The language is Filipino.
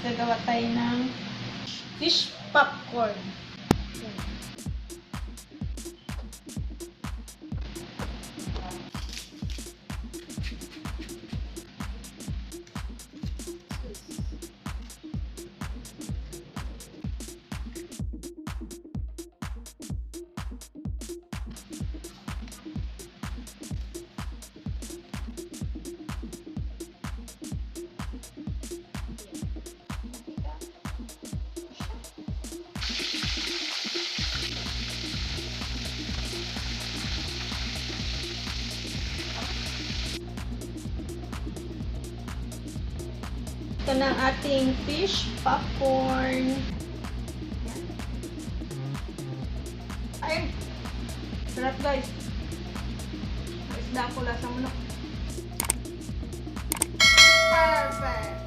Gagawa tayo ng fish popcorn. Ito na ang ating fish popcorn. Ay! Sarap guys. Isda ko lasang manok. Perfect!